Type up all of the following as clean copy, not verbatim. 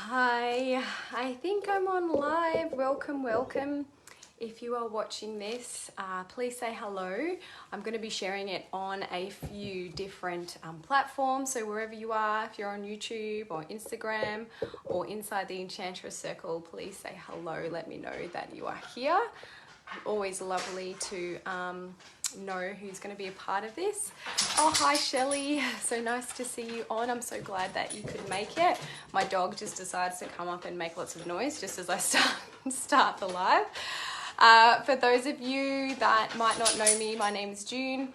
Hi, I think I'm on live. Welcome. If you are watching this, please say hello. I'm going to be sharing it on a few different platforms. So wherever you are, if you're on YouTube or Instagram or inside the Enchantress Circle, please say hello. Let me know that you are here. Always lovely to know who's going to be a part of this. Oh, hi Shelley, so nice to see you on. I'm so glad that you could make it. My dog just decides to come up and make lots of noise just as I start the live. For those of you that might not know me, my name is June.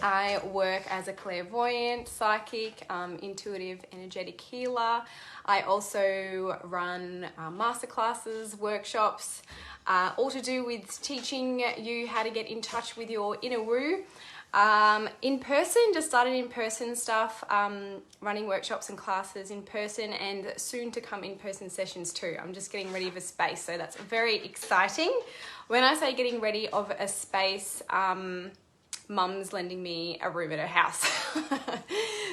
I work as a clairvoyant, psychic, intuitive, energetic healer. I also run masterclasses, workshops, all to do with teaching you how to get in touch with your inner woo. In person, just started in person stuff, running workshops and classes in person, and soon to come in person sessions too. I'm just getting ready of a space, so that's very exciting. When I say getting ready of a space, Mum's lending me a room at her house.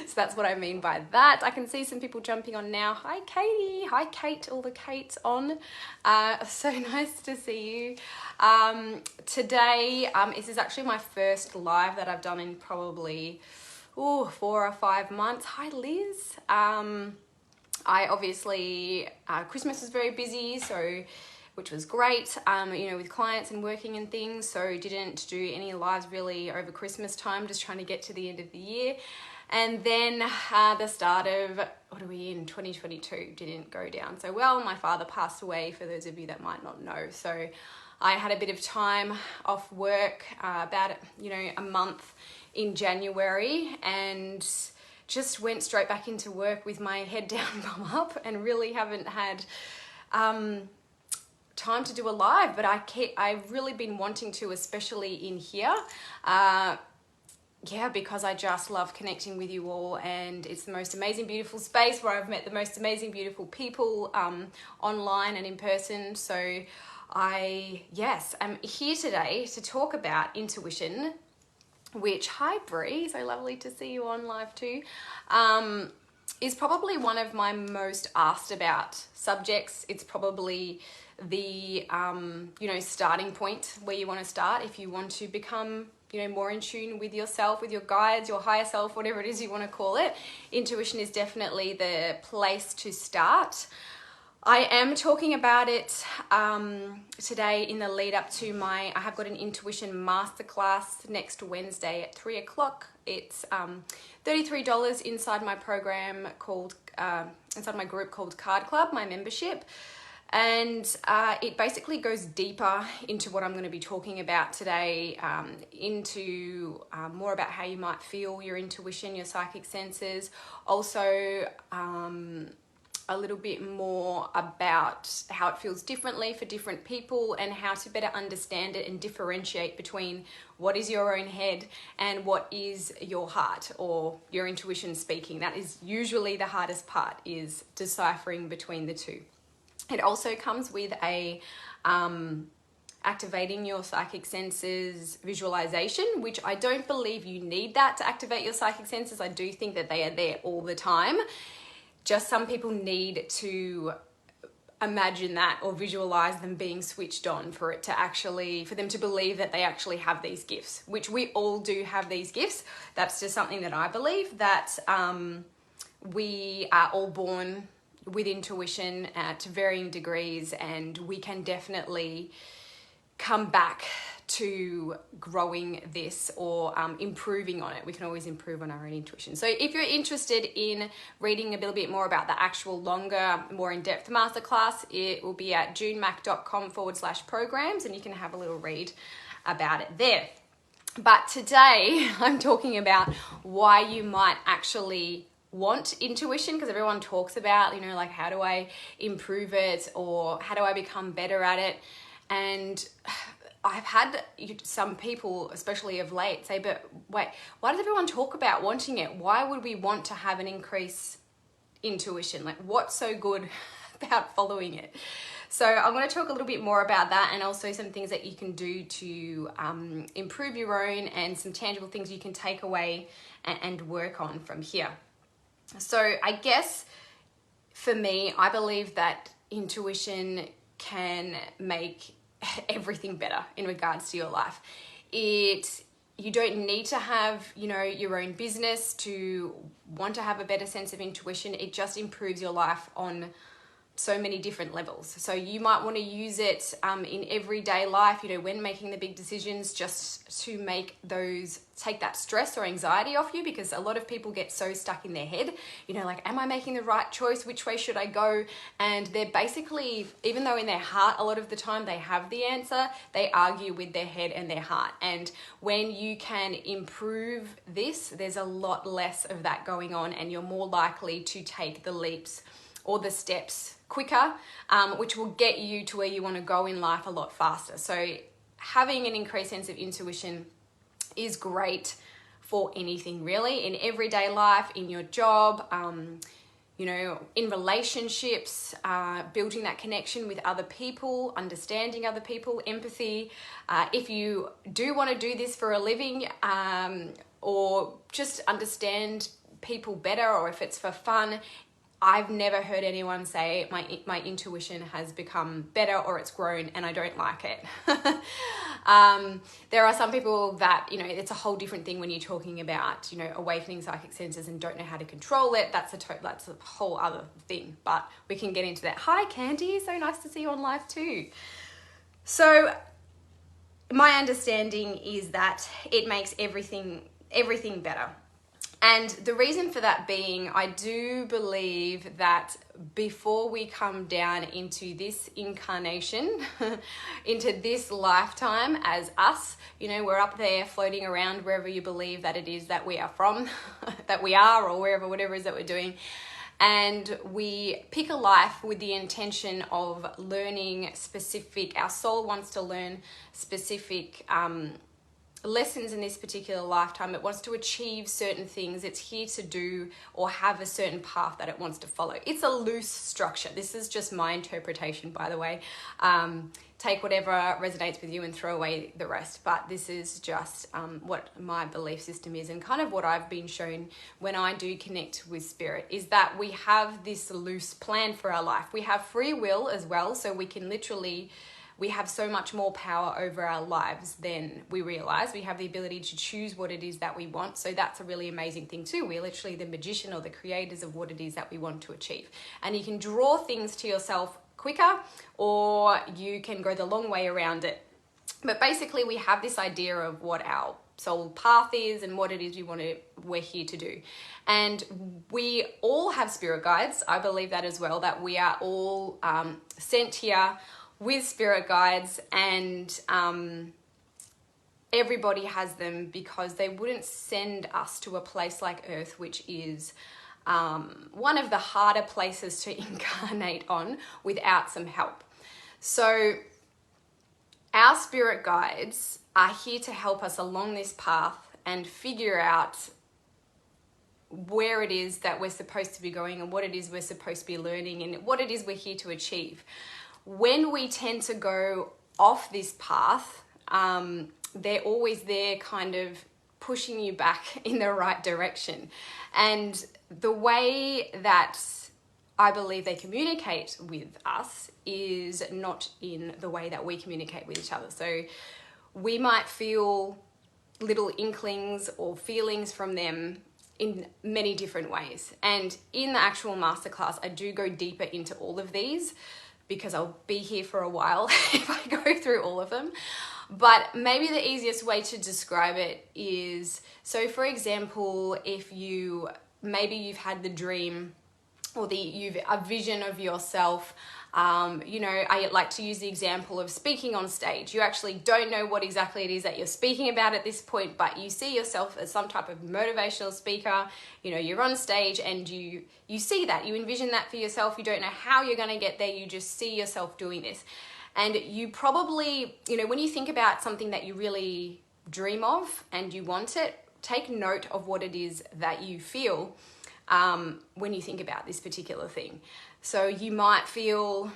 So that's what I mean by that. I can see some people jumping on now. Hi Katie, hi Kate, all the Kates on. So nice to see you. Today, this is actually my first live that I've done in probably 4 or 5 months. Hi Liz. I obviously, Christmas was very busy, so which was great, with clients and working and things. So didn't do any lives really over Christmas time, just trying to get to the end of the year. And then the start of, 2022 didn't go down so well. My father passed away, for those of you that might not know. So I had a bit of time off work, about, a month in January, and just went straight back into work with my head down, bum up, and really haven't had time to do a live, but I've really been wanting to, especially in here. Because I just love connecting with you all, and it's the most amazing, beautiful space where I've met the most amazing, beautiful people online and in person. So I'm here today to talk about intuition, which, hi Bree, so lovely to see you on live too, is probably one of my most asked about subjects. It's probably the, starting point where you want to start if you want to become, more in tune with yourself, with your guides, your higher self, whatever it is you want to call it. Intuition is definitely the place to start. I am talking about it today in the lead up to I have got an intuition masterclass next Wednesday at 3 o'clock. It's $33 inside my program inside my group called Card Club, my membership. And it basically goes deeper into what I'm going to be talking about today, into more about how you might feel your intuition, your psychic senses. Also, a little bit more about how it feels differently for different people and how to better understand it and differentiate between what is your own head and what is your heart or your intuition speaking. That is usually the hardest part, is deciphering between the two. It also comes with a activating your psychic senses visualization, which I don't believe you need that to activate your psychic senses. I do think that they are there all the time. Just some people need to imagine that or visualize them being switched on for them to believe that they actually have these gifts, which we all do have these gifts. That's just something that I believe, that we are all born with intuition to varying degrees, and we can definitely come back to growing this or improving on it. We can always improve on our own intuition. So if you're interested in reading a little bit more about the actual longer, more in-depth masterclass, it will be at junemac.com/programs, and you can have a little read about it there. But today I'm talking about why you might actually want intuition, because everyone talks about, like, how do I improve it or how do I become better at it? And I've had some people, especially of late, say, but wait, why does everyone talk about wanting it? Why would we want to have an increased intuition? Like, what's so good about following it? So I'm going to talk a little bit more about that, and also some things that you can do to improve your own, and some tangible things you can take away and work on from here. So I guess for me, I believe that intuition can make everything better in regards to your life. You don't need to have, your own business to want to have a better sense of intuition. It just improves your life on so many different levels. So you might want to use it in everyday life, when making the big decisions, just to take that stress or anxiety off you, because a lot of people get so stuck in their head, like, am I making the right choice? Which way should I go? And they're basically, even though in their heart, a lot of the time they have the answer, they argue with their head and their heart. And when you can improve this, there's a lot less of that going on, and you're more likely to take the leaps or the steps quicker, which will get you to where you want to go in life a lot faster. So having an increased sense of intuition is great for anything, really, in everyday life, in your job, in relationships, building that connection with other people, understanding other people, empathy. If you do want to do this for a living, or just understand people better, or if it's for fun, I've never heard anyone say my intuition has become better or it's grown and I don't like it. There are some people that, it's a whole different thing when you're talking about, awakening psychic senses and don't know how to control it. That's a whole other thing, but we can get into that. Hi, Candy. So nice to see you on live too. So my understanding is that it makes everything better. And the reason for that being, I do believe that before we come down into this incarnation, into this lifetime as us, we're up there floating around wherever you believe that it is that we are from, that we are, or whatever it is that we're doing. And we pick a life with the intention of learning our soul wants to learn specific lessons in this particular lifetime. It wants to achieve certain things. It's here to do or have a certain path that it wants to follow. It's a loose structure. This is just my interpretation, by the way. Take whatever resonates with you and throw away the rest. But this is just what my belief system is, and kind of what I've been shown when I do connect with spirit, is that we have this loose plan for our life. We have free will as well, so we have so much more power over our lives than we realize. We have the ability to choose what it is that we want. So that's a really amazing thing too. We're literally the magician or the creators of what it is that we want to achieve. And you can draw things to yourself quicker, or you can go the long way around it. But basically we have this idea of what our soul path is and what it is we're here to do. And we all have spirit guides. I believe that as well, that we are all sent here with spirit guides, and everybody has them, because they wouldn't send us to a place like Earth, which is one of the harder places to incarnate on, without some help. So our spirit guides are here to help us along this path and figure out where it is that we're supposed to be going, and what it is we're supposed to be learning, and what it is we're here to achieve. When we tend to go off this path, they're always there kind of pushing you back in the right direction. And the way that I believe they communicate with us is not in the way that we communicate with each other. So we might feel little inklings or feelings from them in many different ways. And in the actual masterclass, I do go deeper into all of these, because I'll be here for a while if I go through all of them. But maybe the easiest way to describe it is, so for example, if you've had the dream, or you've a vision of yourself, I like to use the example of speaking on stage. You actually don't know what exactly it is that you're speaking about at this point, but you see yourself as some type of motivational speaker. You're on stage and you see that, you envision that for yourself. You don't know how you're going to get there. You just see yourself doing this. And you probably, when you think about something that you really dream of and you want it, take note of what it is that you feel when you think about this particular thing. So you might feel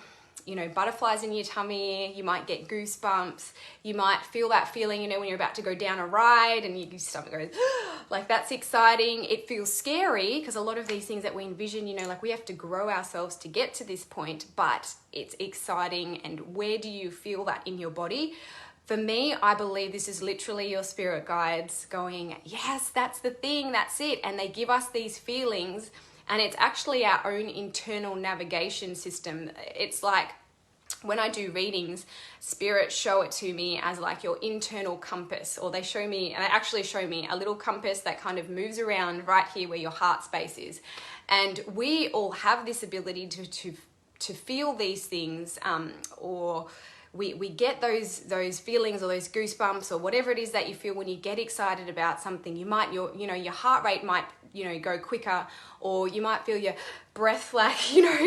butterflies in your tummy, you might get goosebumps, you might feel that feeling, when you're about to go down a ride and your stomach goes, like that's exciting. It feels scary because a lot of these things that we envision, like we have to grow ourselves to get to this point, but it's exciting. And where do you feel that in your body? For me, I believe this is literally your spirit guides going, yes, that's the thing, that's it. And they give us these feelings, and it's actually our own internal navigation system. It's like when I do readings, spirits show it to me as like your internal compass, or they actually show me a little compass that kind of moves around right here where your heart space is. And we all have this ability to feel these things, or we get those feelings or those goosebumps or whatever it is that you feel when you get excited about something. Your heart rate might, go quicker, or you might feel your breath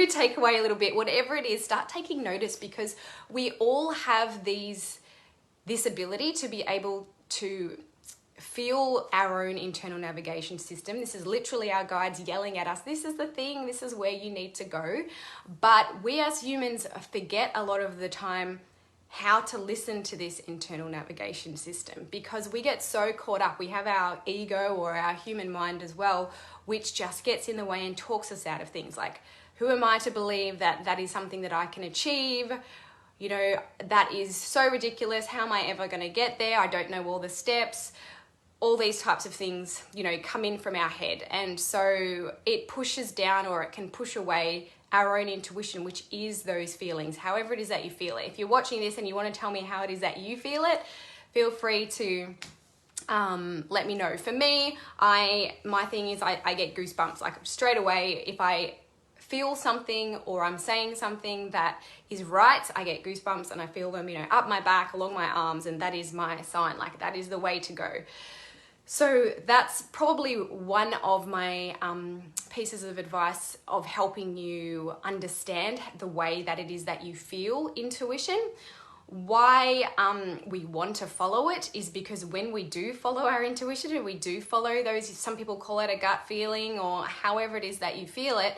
take away a little bit. Whatever it is, start taking notice, because we all have this ability to be able to feel our own internal navigation system. This is literally our guides yelling at us, this is the thing, this is where you need to go. But we as humans forget a lot of the time how to listen to this internal navigation system, because we get so caught up. We have our ego, or our human mind as well, which just gets in the way and talks us out of things like, who am I to believe that is something that I can achieve? That is so ridiculous. How am I ever going to get there? I don't know all the steps. All these types of things, come in from our head. And so it pushes down, or it can push away our own intuition, which is those feelings, however it is that you feel it. If you're watching this and you want to tell me how it is that you feel it, feel free to let me know. For me, my thing is I get goosebumps like straight away. If I feel something or I'm saying something that is right, I get goosebumps and I feel them, up my back, along my arms, and that is my sign. Like that is the way to go. So that's probably one of my pieces of advice of helping you understand the way that it is that you feel intuition. Why we want to follow it is because when we do follow our intuition, and we do follow those, some people call it a gut feeling, or however it is that you feel it,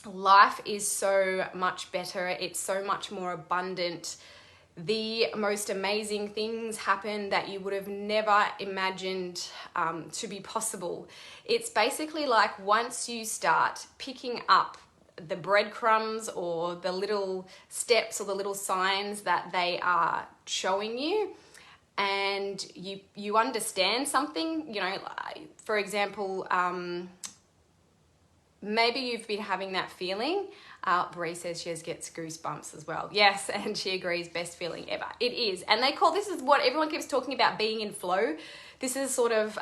life is so much better. It's so much more abundant. The most amazing things happen that you would have never imagined to be possible. It's basically like once you start picking up the breadcrumbs or the little steps or the little signs that they are showing you, and you understand something, for example, maybe you've been having that feeling. Bree says she gets goosebumps as well. Yes, and she agrees, best feeling ever. It is. And this is what everyone keeps talking about, being in flow. This is sort of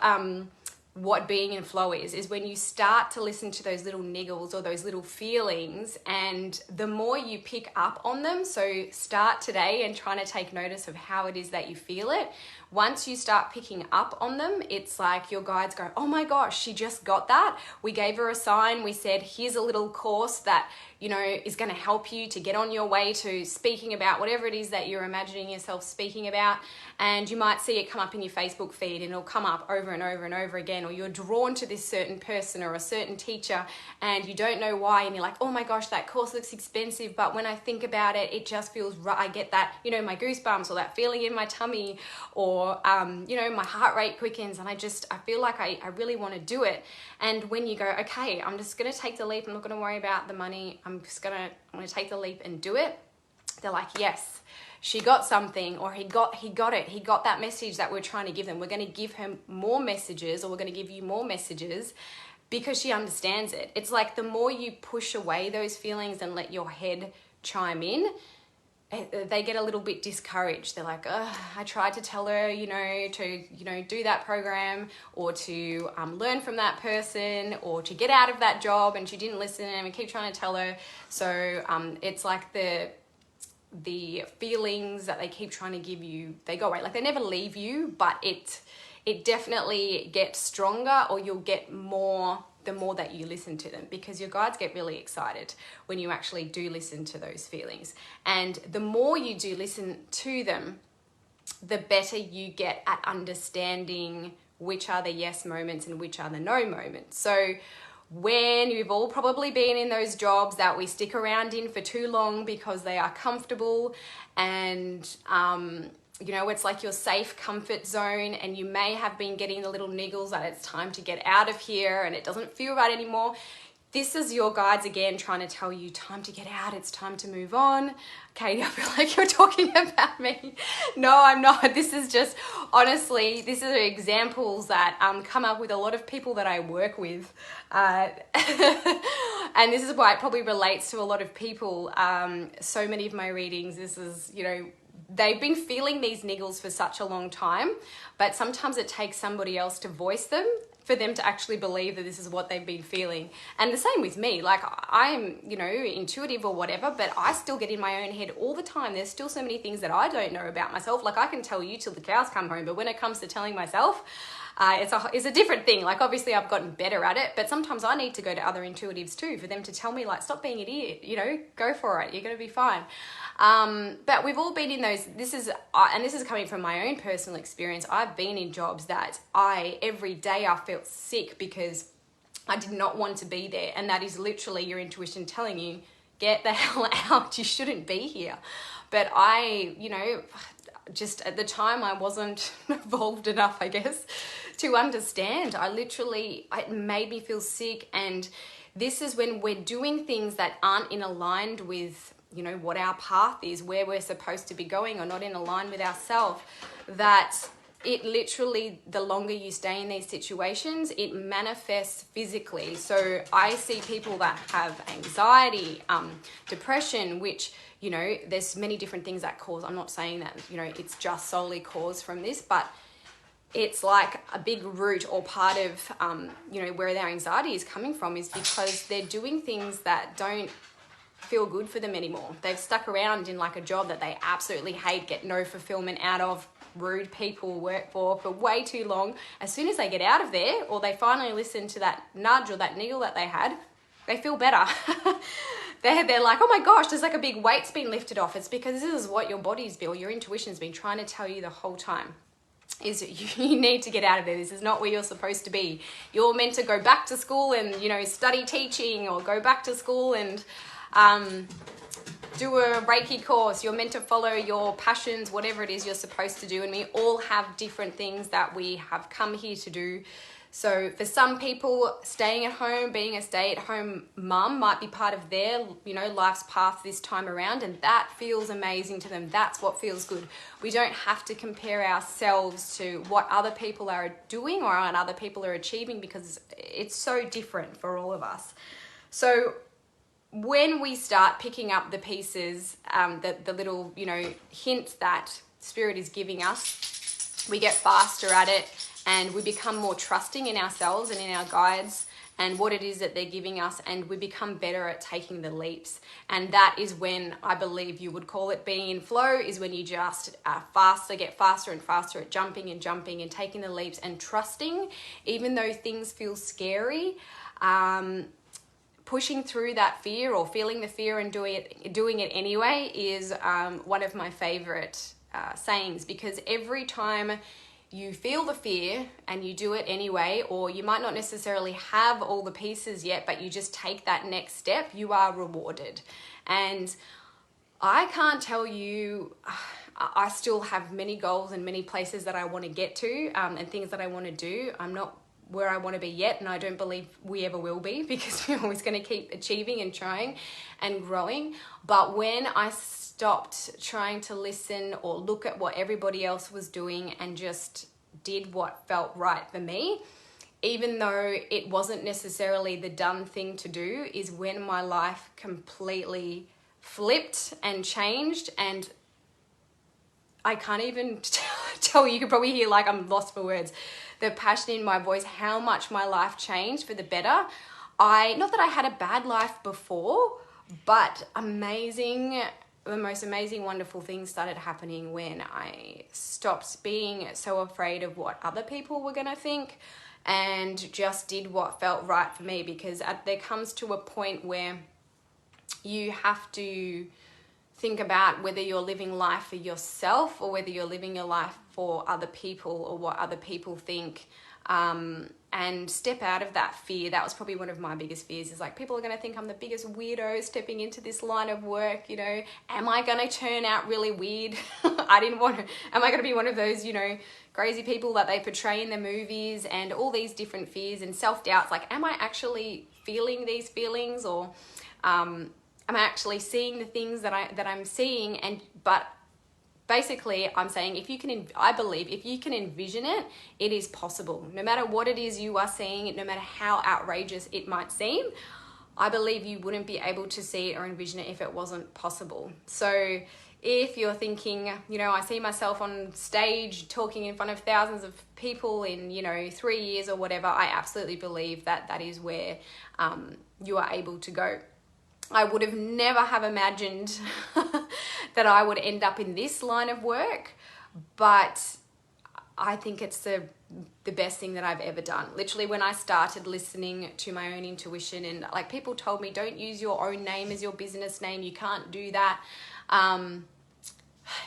what being in flow is when you start to listen to those little niggles or those little feelings, and the more you pick up on them. So start today and trying to take notice of how it is that you feel it. Once you start picking up on them, it's like your guides go, oh my gosh, she just got that. We gave her a sign. We said, here's a little course that, is going to help you to get on your way to speaking about whatever it is that you're imagining yourself speaking about. And you might see it come up in your Facebook feed, and it'll come up over and over and over again, or you're drawn to this certain person or a certain teacher and you don't know why, and you're like, oh my gosh, that course looks expensive, but when I think about it, it just feels right. I get that, my goosebumps, or that feeling in my tummy, or my heart rate quickens, and I feel like I really want to do it. And when you go, okay, I'm just going to take the leap, I'm not going to worry about the money, I'm going to take the leap and do it. They're like, yes, she got something, or he got it. He got that message that we're trying to give them. We're going to give him more messages, or we're going to give you more messages, because she understands it. It's like the more you push away those feelings and let your head chime in, they get a little bit discouraged. They're like, I tried to tell her, to do that program, or to learn from that person, or to get out of that job, and she didn't listen, and we keep trying to tell her. So it's like the feelings that they keep trying to give you, they go away. Like they never leave you, but it definitely gets stronger, or you'll get more the more that you listen to them, because your guides get really excited when you actually do listen to those feelings. And the more you do listen to them, the better you get at understanding which are the yes moments and which are the no moments. So when you've all probably been in those jobs that we stick around in for too long because they are comfortable and you know, it's like your safe comfort zone, and you may have been getting the little niggles that it's time to get out of here and it doesn't feel right anymore. This is your guides again trying to tell you time to get out, it's time to move on. Katie, I feel like you're talking about me. No, I'm not. This is just, honestly, these are examples that come up with a lot of people that I work with. And this is why it probably relates to a lot of people. So many of my readings, this is, you know, they've been feeling these niggles for such a long time, but sometimes it takes somebody else to voice them for them to actually believe that this is what they've been feeling. And the same with me, like I'm, you know, intuitive or whatever, but I still get in my own head all the time. There's still so many things that I don't know about myself. Like I can tell you till the cows come home, but when it comes to telling myself, it's a different thing. Like obviously I've gotten better at it, but sometimes I need to go to other intuitives too for them to tell me like, stop being an idiot, you know, go for it, you're gonna be fine. But we've all been in those, and this is coming from my own personal experience. I've been in jobs that every day I felt sick because I did not want to be there. And that is literally your intuition telling you, get the hell out, you shouldn't be here. But I, you know, just at the time I wasn't evolved enough, I guess, to understand. It made me feel sick. And this is when we're doing things that aren't in aligned with, you know, what our path is, where we're supposed to be going, or not in line with ourselves, that it literally, the longer you stay in these situations, it manifests physically. So I see people that have anxiety, depression, which, you know, there's many different things that cause. I'm not saying that, you know, it's just solely caused from this, but it's like a big root or part of, you know, where their anxiety is coming from is because they're doing things that don't feel good for them anymore. They've stuck around in like a job that they absolutely hate, get no fulfillment out of, rude people work for way too long. As soon as they get out of there, or they finally listen to that nudge or that niggle that they had, they feel better. They're like, oh my gosh, there's like a big weight's been lifted off. It's because this is what your body's been, or your intuition's been trying to tell you the whole time, is you need to get out of there. This is not where you're supposed to be. You're meant to go back to school and, you know, study teaching, or go back to school and do a Reiki course. You're meant to follow your passions, whatever it is you're supposed to do. And we all have different things that we have come here to do. So for some people, staying at home, being a stay-at-home mum might be part of their, you know, life's path this time around, and that feels amazing to them. That's what feels good. We don't have to compare ourselves to what other people are doing or what other people are achieving, because it's so different for all of us. So when we start picking up the pieces, the little, you know, hints that Spirit is giving us, we get faster at it, and we become more trusting in ourselves and in our guides and what it is that they're giving us, and we become better at taking the leaps. And that is when I believe you would call it being in flow, is when you just get faster and faster at jumping and taking the leaps and trusting, even though things feel scary. Pushing through that fear, or feeling the fear and doing it anyway, is one of my favorite sayings, because every time you feel the fear and you do it anyway, or you might not necessarily have all the pieces yet, but you just take that next step, you are rewarded. And I can't tell you, I still have many goals and many places that I want to get to, and things that I want to do. I'm not where I want to be yet, and I don't believe we ever will be, because we're always going to keep achieving and trying and growing. But when I stopped trying to listen or look at what everybody else was doing and just did what felt right for me, even though it wasn't necessarily the done thing to do, is when my life completely flipped and changed. And I can't even tell you, could probably hear like I'm lost for words, the passion in my voice, how much my life changed for the better. Not that I had a bad life before, but the most amazing, wonderful things started happening when I stopped being so afraid of what other people were gonna think, and just did what felt right for me. Because there comes to a point where you have to think about whether you're living life for yourself or whether you're living your life for other people, or what other people think. and step out of that fear. That was probably one of my biggest fears, is like, people are going to think I'm the biggest weirdo stepping into this line of work, you know, am I going to turn out really weird? Am I going to be one of those, you know, crazy people that they portray in the movies, and all these different fears and self-doubts, like, am I actually feeling these feelings, or am I actually seeing the things that I'm seeing? But basically, I'm saying, I believe if you can envision it, it is possible. No matter what it is you are seeing, no matter how outrageous it might seem, I believe you wouldn't be able to see it or envision it if it wasn't possible. So if you're thinking, you know, I see myself on stage talking in front of thousands of people in, you know, 3 years or whatever, I absolutely believe that that is where you are able to go. I would have never have imagined that I would end up in this line of work, but I think it's the best thing that I've ever done. Literally, when I started listening to my own intuition, and like, people told me, don't use your own name as your business name. You can't do that.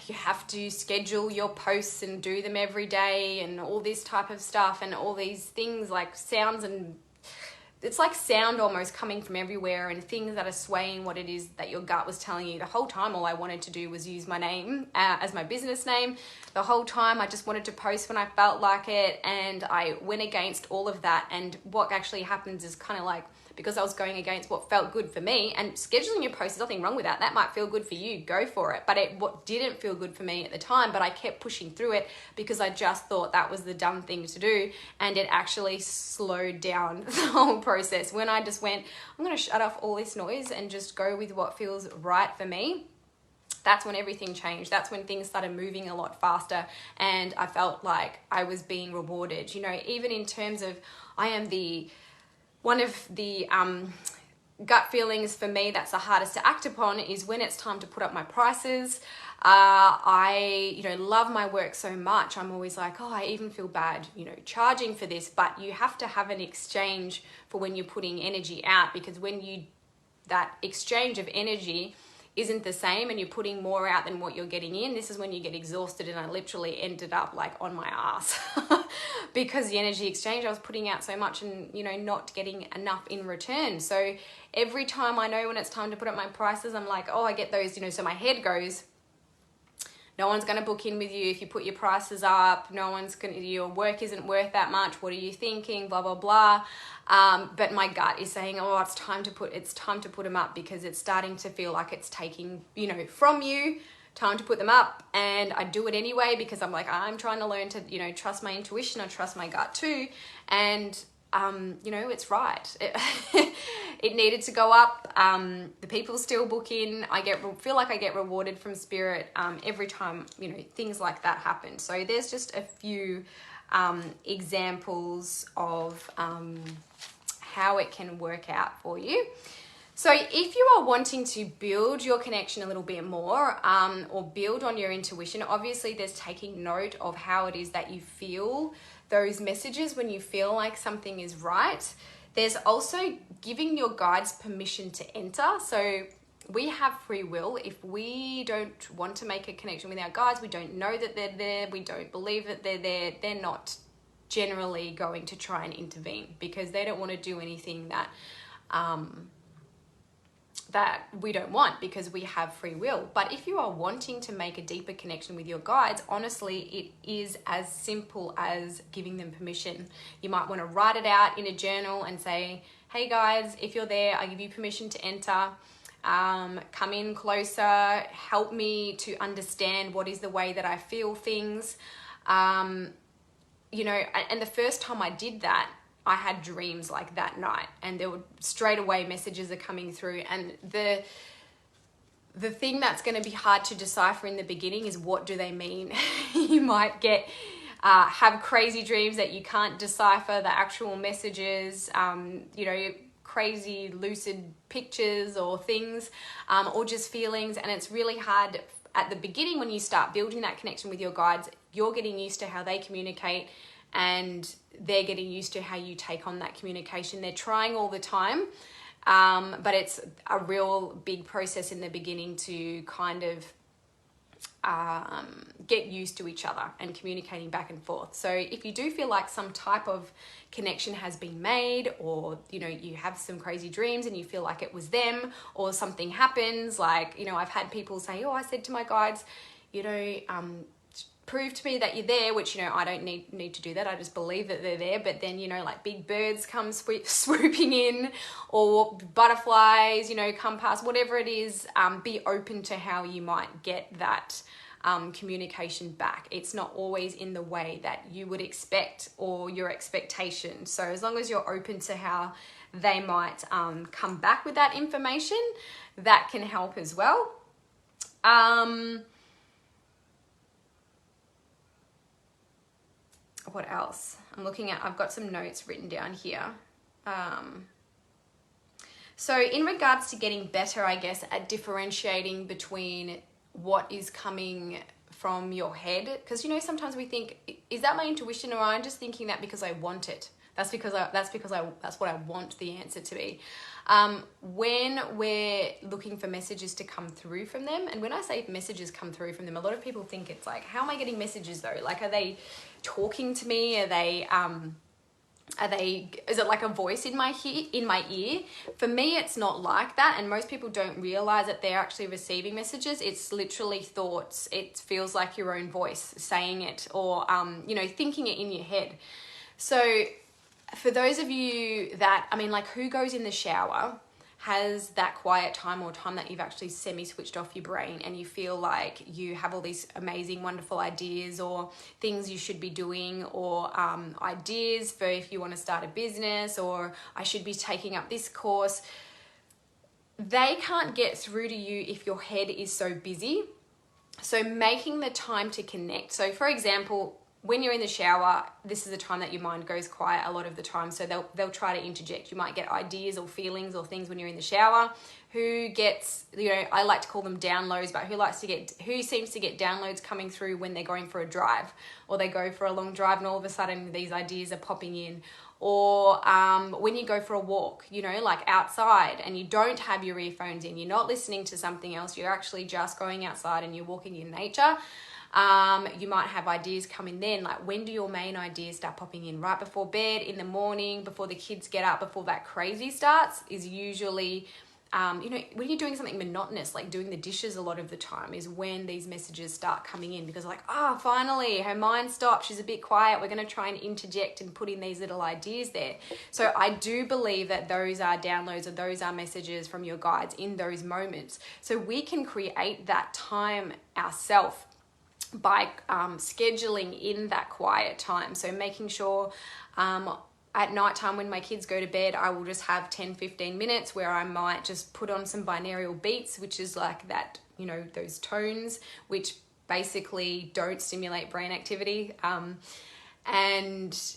You have to schedule your posts and do them every day, and all this type of stuff, and all these things like sounds, and it's like sound almost coming from everywhere, and things that are swaying what it is that your gut was telling you. The whole time, all I wanted to do was use my name as my business name. The whole time, I just wanted to post when I felt like it, and I went against all of that. And what actually happens is kind of like, because I was going against what felt good for me, and scheduling your post, there's nothing wrong with that. That might feel good for you, go for it. But what didn't feel good for me at the time, but I kept pushing through it because I just thought that was the dumb thing to do. And it actually slowed down the whole process. When I just went, I'm going to shut off all this noise and just go with what feels right for me, that's when everything changed. That's when things started moving a lot faster, and I felt like I was being rewarded. You know, even in terms of, one of the gut feelings for me that's the hardest to act upon is when it's time to put up my prices. I, you know, love my work so much. I'm always like, oh, I even feel bad, you know, charging for this. But you have to have an exchange for when you're putting energy out, because when that exchange of energy isn't the same and you're putting more out than what you're getting in, this is when you get exhausted. And I literally ended up like on my ass because the energy exchange, I was putting out so much and, you know, not getting enough in return. So every time I know when it's time to put up my prices, I'm like, oh, I get those, you know, so my head goes, no one's going to book in with you if you put your prices up. Your work isn't worth that much. What are you thinking? Blah, blah, blah. But my gut is saying, oh, it's time to put them up, because it's starting to feel like it's taking, you know, from you. Time to put them up. And I do it anyway, because I'm like, I'm trying to learn to, you know, trust my intuition. I trust my gut too. And, you know, it's right. It needed to go up. The people still book in. I feel like I get rewarded from spirit every time, you know, things like that happen. So there's just a few examples of how it can work out for you. So if you are wanting to build your connection a little bit more, or build on your intuition, obviously there's taking note of how it is that you feel those messages when you feel like something is right. There's also giving your guides permission to enter. So we have free will. If we don't want to make a connection with our guides, we don't know that they're there, we don't believe that they're there, they're not generally going to try and intervene, because they don't want to do anything that we don't want, because we have free will. But if you are wanting to make a deeper connection with your guides, honestly, it is as simple as giving them permission. You might want to write it out in a journal and say, hey guys, if you're there, I give you permission to enter. Come in closer, help me to understand what is the way that I feel things. You know, and the first time I did that, I had dreams like that night, and there were straight away messages are coming through. And the thing that's going to be hard to decipher in the beginning is, what do they mean? You might have crazy dreams that you can't decipher the actual messages, you know, crazy lucid pictures or things, or just feelings. And it's really hard at the beginning when you start building that connection with your guides. You're getting used to how they communicate, and they're getting used to how you take on that communication. They're trying all the time, but it's a real big process in the beginning to kind of get used to each other and communicating back and forth. So if you do feel like some type of connection has been made, or you have some crazy dreams and you feel like it was them, or something happens, like I've had people say, oh, I said to my guides, prove to me that you're there, which I don't need to do that. I just believe that they're there. But then like big birds come swooping in, or butterflies come past, whatever it is. Be open to how you might get that communication back. It's not always in the way that you would expect or your expectation. So as long as you're open to how they might come back with that information, that can help as well. What else? I've got some notes written down here. So in regards to getting better, I guess, at differentiating between what is coming from your head, because sometimes we think, is that my intuition, or I'm just thinking that because I want it? That's what I want the answer to be. When we're looking for messages to come through from them, and when I say messages come through from them, a lot of people think it's like, how am I getting messages though? Like, are they talking to me? Are they is it like a voice in my ear? For me, it's not like that, and most people don't realize that they're actually receiving messages. It's literally thoughts. It feels like your own voice saying it, or thinking it in your head. So for those of you that, like, who goes in the shower, has that quiet time, or time that you've actually semi-switched off your brain, and you feel like you have all these amazing, wonderful ideas, or things you should be doing, or ideas for if you want to start a business, or I should be taking up this course. They can't get through to you if your head is so busy. So making the time to connect. So for example, when you're in the shower, this is the time that your mind goes quiet a lot of the time. So they'll try to interject. You might get ideas or feelings or things when you're in the shower. Who gets, I like to call them downloads, but who seems to get downloads coming through when they're going for a drive, or they go for a long drive and all of a sudden these ideas are popping in. Or when you go for a walk, like outside, and you don't have your earphones in, you're not listening to something else, you're actually just going outside and you're walking in nature. You might have ideas come in then. Like, when do your main ideas start popping in? Right before bed, in the morning, before the kids get up, before that crazy starts, is usually, when you're doing something monotonous, like doing the dishes a lot of the time, is when these messages start coming in, because like, finally, her mind stopped, she's a bit quiet, we're going to try and interject and put in these little ideas there. So I do believe that those are downloads, or those are messages from your guides in those moments. So we can create that time ourselves by scheduling in that quiet time. So making sure at night time when my kids go to bed, I will just have 10-15 minutes where I might just put on some binaural beats, which is like that, those tones, which basically don't stimulate brain activity. And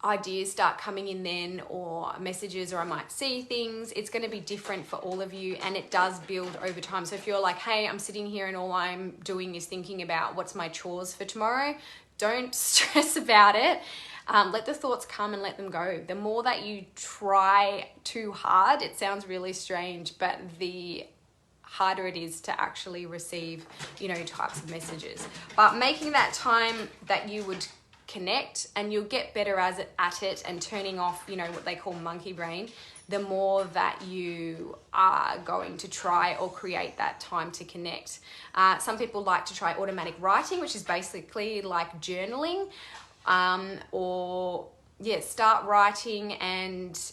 ideas start coming in then, or messages, or I might see things. It's going to be different for all of you, and it does build over time. So if you're like, hey, I'm sitting here and all I'm doing is thinking about what's my chores for tomorrow, don't stress about it. Let the thoughts come and let them go. The more that you try too hard, it sounds really strange, but the harder it is to actually receive, types of messages. But making that time that you would connect, and you'll get better at it, and turning off, what they call monkey brain, the more that you are going to try or create that time to connect. Some people like to try automatic writing, which is basically like journaling, start writing, and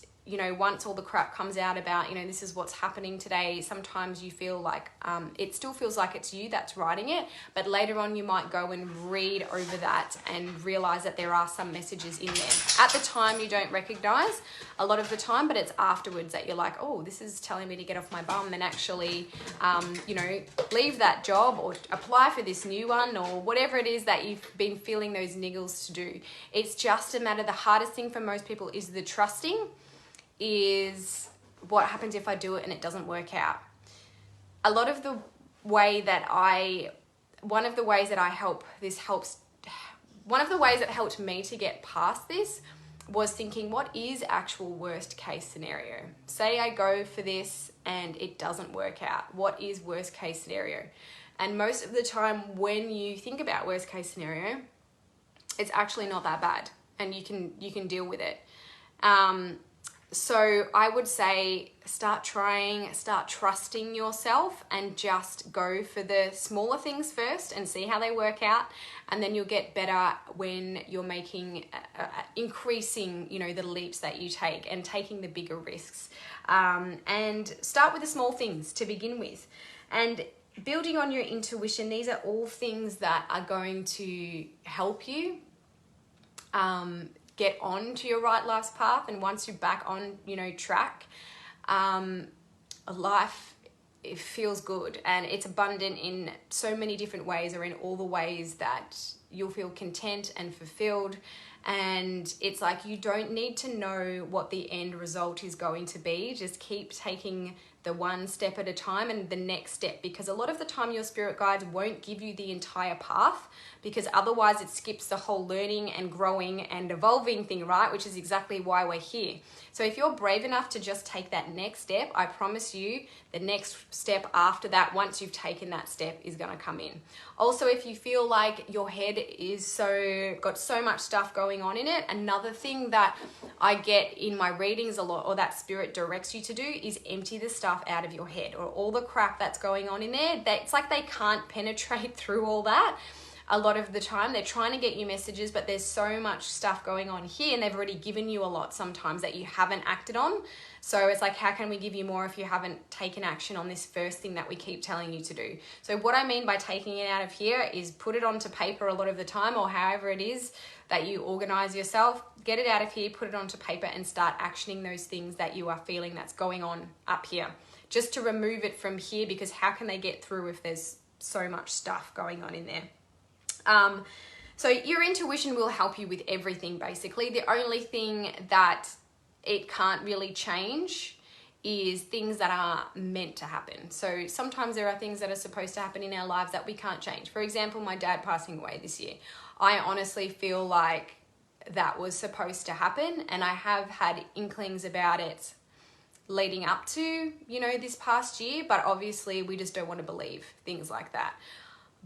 once all the crap comes out about, this is what's happening today, sometimes you feel like it still feels like it's you that's writing it, but later on you might go and read over that and realize that there are some messages in there. At the time you don't recognize a lot of the time, but it's afterwards that you're like, oh, this is telling me to get off my bum and actually, leave that job, or apply for this new one, or whatever it is that you've been feeling those niggles to do. It's just a matter, the hardest thing for most people is the trusting. Is what happens if I do it and it doesn't work out. One of the ways that helped me to get past this was thinking, what is actual worst case scenario? Say I go for this and it doesn't work out. What is worst case scenario? And most of the time when you think about worst case scenario, it's actually not that bad, and you can deal with it. So I would say start trusting yourself, and just go for the smaller things first and see how they work out. And then you'll get better when you're making, increasing, the leaps that you take and taking the bigger risks. And start with the small things to begin with. And building on your intuition, these are all things that are going to help you get on to your right life's path. And once you're back on, track, life, it feels good, and it's abundant in so many different ways, or in all the ways that you'll feel content and fulfilled. And it's like, you don't need to know what the end result is going to be. Just keep taking the one step at a time and the next step, because a lot of the time your spirit guides won't give you the entire path, because otherwise it skips the whole learning and growing and evolving thing, right? Which is exactly why we're here. So if you're brave enough to just take that next step, I promise you the next step after that, once you've taken that step, is going to come in. Also, if you feel like your head is got so much stuff going on in it, another thing that I get in my readings a lot, or that spirit directs you to do, is empty the stuff out of your head, or all the crap that's going on in there. It's like they can't penetrate through all that. A lot of the time they're trying to get you messages, but there's so much stuff going on here, and they've already given you a lot sometimes that you haven't acted on. So it's like, how can we give you more if you haven't taken action on this first thing that we keep telling you to do? So what I mean by taking it out of here is put it onto paper a lot of the time, or however it is that you organize yourself. Get it out of here, put it onto paper, and start actioning those things that you are feeling that's going on up here, just to remove it from here, because how can they get through if there's so much stuff going on in there? So your intuition will help you with everything, basically. The only thing that it can't really change is things that are meant to happen. So sometimes there are things that are supposed to happen in our lives that we can't change. For example, my dad passing away this year. I honestly feel like that was supposed to happen, and I have had inklings about it leading up to, this past year, but obviously we just don't want to believe things like that.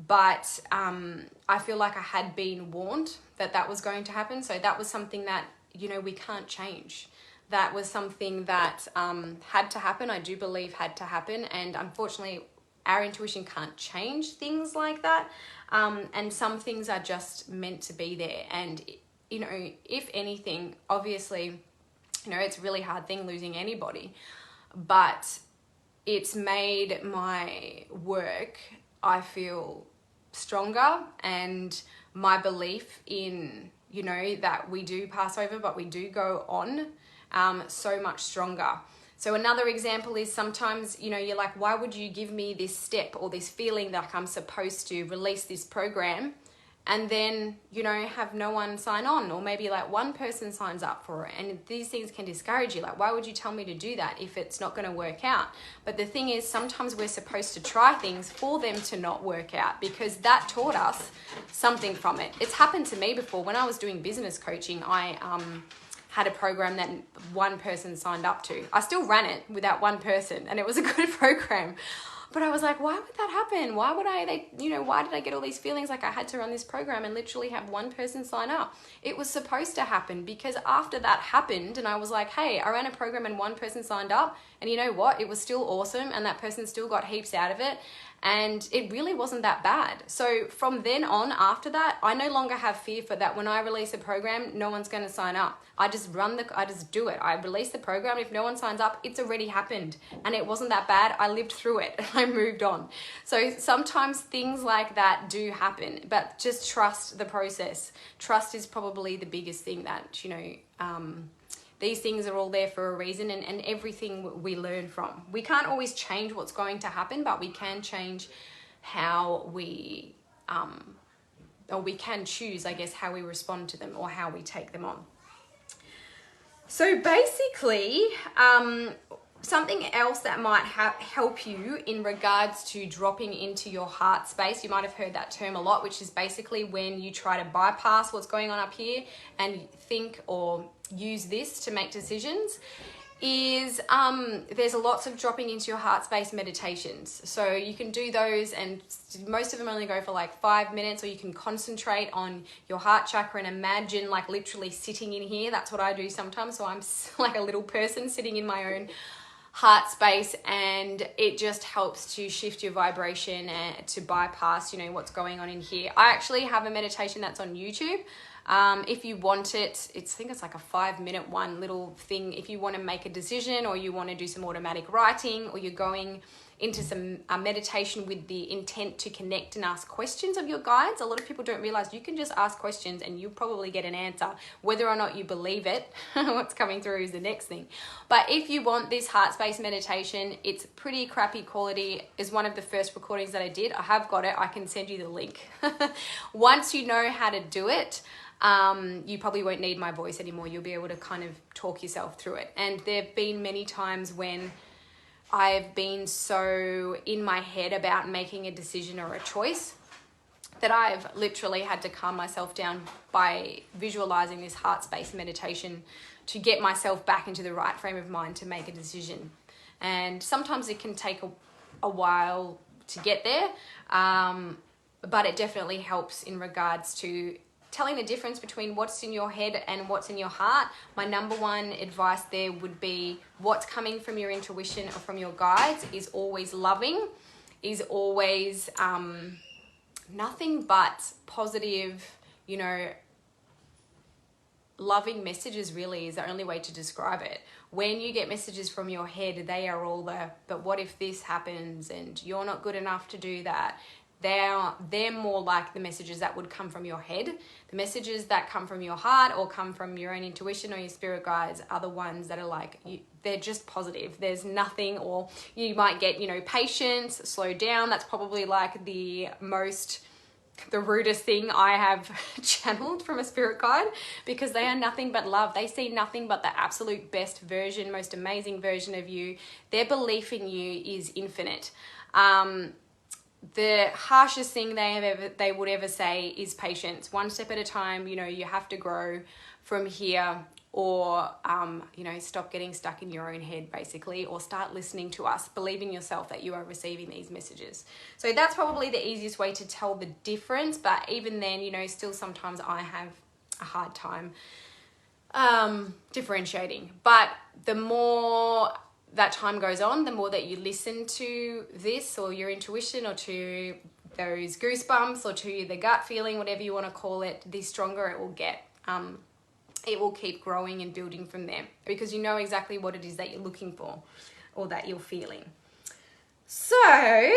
But I feel like I had been warned that that was going to happen. So that was something that, we can't change. That was something that had to happen. I do believe had to happen. And unfortunately, our intuition can't change things like that. And some things are just meant to be there. And, if anything, obviously, it's a really hard thing losing anybody. But it's made my work, I feel, stronger, and my belief in, that we do pass over, but we do go on, so much stronger. So another example is sometimes, you're like, why would you give me this step or this feeling that I'm supposed to release this program, and then, have no one sign on, or maybe like one person signs up for it. And these things can discourage you. Like, why would you tell me to do that if it's not going to work out? But the thing is, sometimes we're supposed to try things for them to not work out, because that taught us something from it. It's happened to me before. When I was doing business coaching, I had a program that one person signed up to. I still ran it without one person, and it was a good program. But I was like, why would that happen? Why did I get all these feelings like I had to run this program and literally have one person sign up? It was supposed to happen, because after that happened and I was like, hey, I ran a program and one person signed up, and you know what? It was still awesome, and that person still got heaps out of it. And it really wasn't that bad. So from then on, after that, I no longer have fear for that. When I release a program, no one's going to sign up. I just do it. I release the program. If no one signs up, it's already happened, and it wasn't that bad. I lived through it and I moved on. So sometimes things like that do happen, but just trust the process. Trust is probably the biggest thing that, these things are all there for a reason, and everything we learn from. We can't always change what's going to happen, but we can change how we, or we can choose, I guess, how we respond to them or how we take them on. So basically, something else that might help you in regards to dropping into your heart space, you might have heard that term a lot, which is basically when you try to bypass what's going on up here and think or use this to make decisions, is there's lots of dropping into your heart space meditations. So you can do those, and most of them only go for like 5 minutes, or you can concentrate on your heart chakra and imagine like literally sitting in here. That's what I do sometimes. So I'm like a little person sitting in my own heart space, and it just helps to shift your vibration and to bypass, you know, what's going on in here. I actually have a meditation that's on YouTube. If you want it, I think it's like a 5-minute one little thing. If you want to make a decision, or you want to do some automatic writing, or you're going into some meditation with the intent to connect and ask questions of your guides. A lot of people don't realize you can just ask questions and you probably get an answer. Whether or not you believe it, what's coming through is the next thing. But if you want this heart space meditation, it's pretty crappy quality. Is one of the first recordings that I did. I have got it. I can send you the link. Once you know how to do it, you probably won't need my voice anymore. You'll be able to kind of talk yourself through it. And there have been many times when I've been so in my head about making a decision or a choice that I've literally had to calm myself down by visualizing this heart space meditation to get myself back into the right frame of mind to make a decision. And sometimes it can take a while to get there, but it definitely helps in regards to telling the difference between what's in your head and what's in your heart. My number one advice there would be what's coming from your intuition or from your guides is always loving, is always nothing but positive, you know, loving messages really is the only way to describe it. When you get messages from your head, they are all but what if this happens and you're not good enough to do that? They're more like the messages that would come from your head. The messages that come from your heart or come from your own intuition or your spirit guides are the ones that are like, they're just positive. There's nothing, or you might get, you know, patience, slow down. That's probably like the rudest thing I have channeled from a spirit guide, because they are nothing but love. They see nothing but the absolute best version, most amazing version of you. Their belief in you is infinite. The harshest thing they would ever say is patience. One step at a time. You know, you have to grow from here, or you know, stop getting stuck in your own head basically, or start listening to us. Believe in yourself that you are receiving these messages. So that's probably the easiest way to tell the difference. But even then, you know, still sometimes I have a hard time differentiating. But the more that time goes on, the more that you listen to this or your intuition or to those goosebumps or to the gut feeling, whatever you want to call it, the stronger it will get. It will keep growing and building from there, because you know exactly what it is that you're looking for or that you're feeling. So I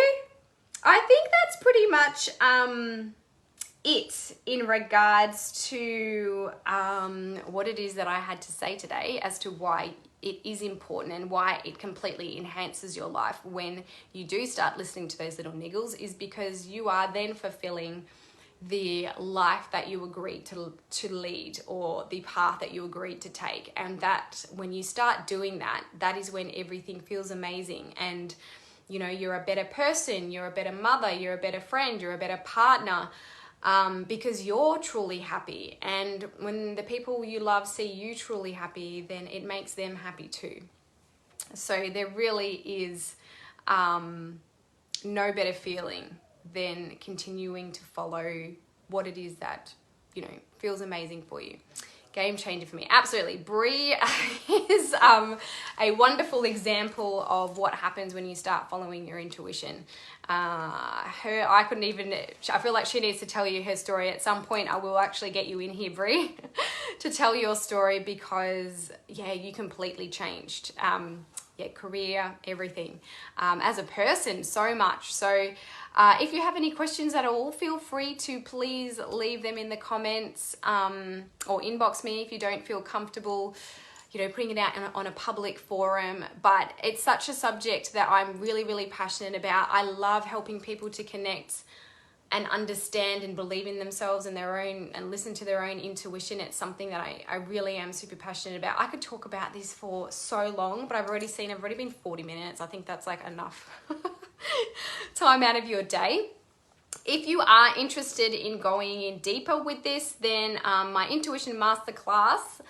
think that's pretty much it in regards to what it is that I had to say today as to why it is important and why it completely enhances your life when you do start listening to those little niggles, is because you are then fulfilling the life that you agreed to lead, or the path that you agreed to take. And that when you start doing that, that is when everything feels amazing. And you know, you're a better person, you're a better mother, you're a better friend, you're a better partner, because you're truly happy. And when the people you love see you truly happy, then it makes them happy too. So there really is no better feeling than continuing to follow what it is that, you know, feels amazing for you. Game changer for me. Absolutely. Brie is a wonderful example of what happens when you start following your intuition. I feel like she needs to tell you her story at some point. I will actually get you in here, Brie, to tell your story, because yeah, you completely changed. Career, everything. As a person, so much. So if you have any questions at all, feel free to please leave them in the comments, or inbox me if you don't feel comfortable, you know, putting it out on a public forum. But it's such a subject that I'm really, really passionate about. I love helping people to connect and understand and believe in themselves and their own, and listen to their own intuition. It's something that I really am super passionate about. I could talk about this for so long, but I've already been 40 minutes. I think that's like enough time out of your day. If you are interested in going in deeper with this, then my Intuition Masterclass,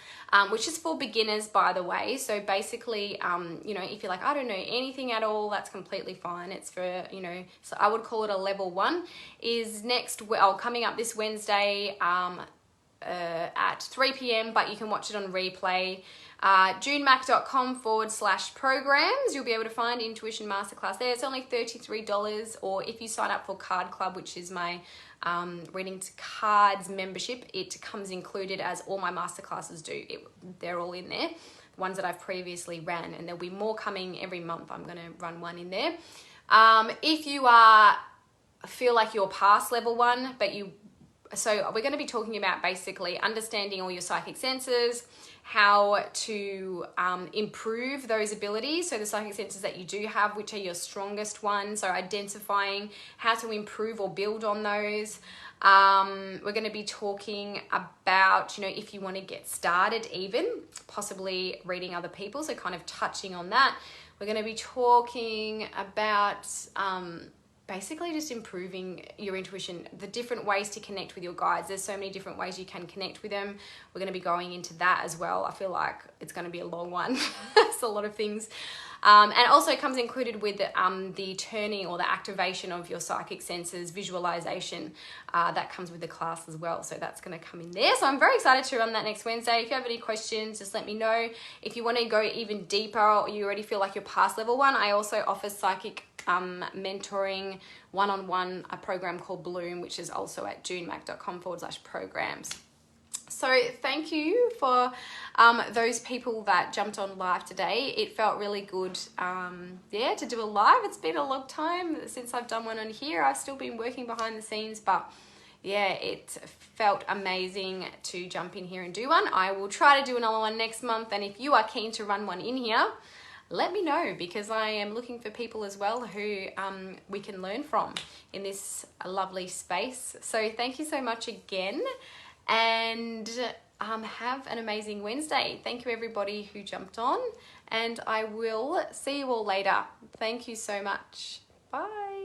which is for beginners, by the way. So basically, you know, if you're like, I don't know anything at all, that's completely fine. It's for, you know, so I would call it a level 1, is coming up this Wednesday at 3 p.m, but you can watch it on replay. junemac.com/programs. You'll be able to find Intuition Masterclass there. It's only $33, or if you sign up for Card Club, which is my reading to cards membership, it comes included, as all my masterclasses do. They're all in there, the ones that I've previously ran, and there'll be more coming every month. I'm going to run one in there. If you feel like you're past level 1, so we're going to be talking about basically understanding all your psychic senses, how to improve those abilities. So the psychic senses that you do have, which are your strongest ones, so identifying how to improve or build on those. We're going to be talking about, you know, if you want to get started, even possibly reading other people, so kind of touching on that. We're going to be talking about basically just improving your intuition, the different ways to connect with your guides. There's so many different ways you can connect with them. We're going to be going into that as well. I feel like it's going to be a long one. It's a lot of things. And also comes included with the turning or the activation of your psychic senses, visualization, that comes with the class as well. So that's going to come in there. So I'm very excited to run that next Wednesday. If you have any questions, just let me know. If you want to go even deeper, or you already feel like you're past level 1, I also offer psychic mentoring one-on-one, a program called Bloom, which is also at junemac.com/programs. So thank you for those people that jumped on live today. It felt really good, to do a live. It's been a long time since I've done one on here. I've still been working behind the scenes, but yeah, it felt amazing to jump in here and do one. I will try to do another one next month, and if you are keen to run one in here, let me know, because I am looking for people as well who we can learn from in this lovely space. So thank you so much again, and have an amazing Wednesday. Thank you everybody who jumped on, and I will see you all later. Thank you so much. Bye.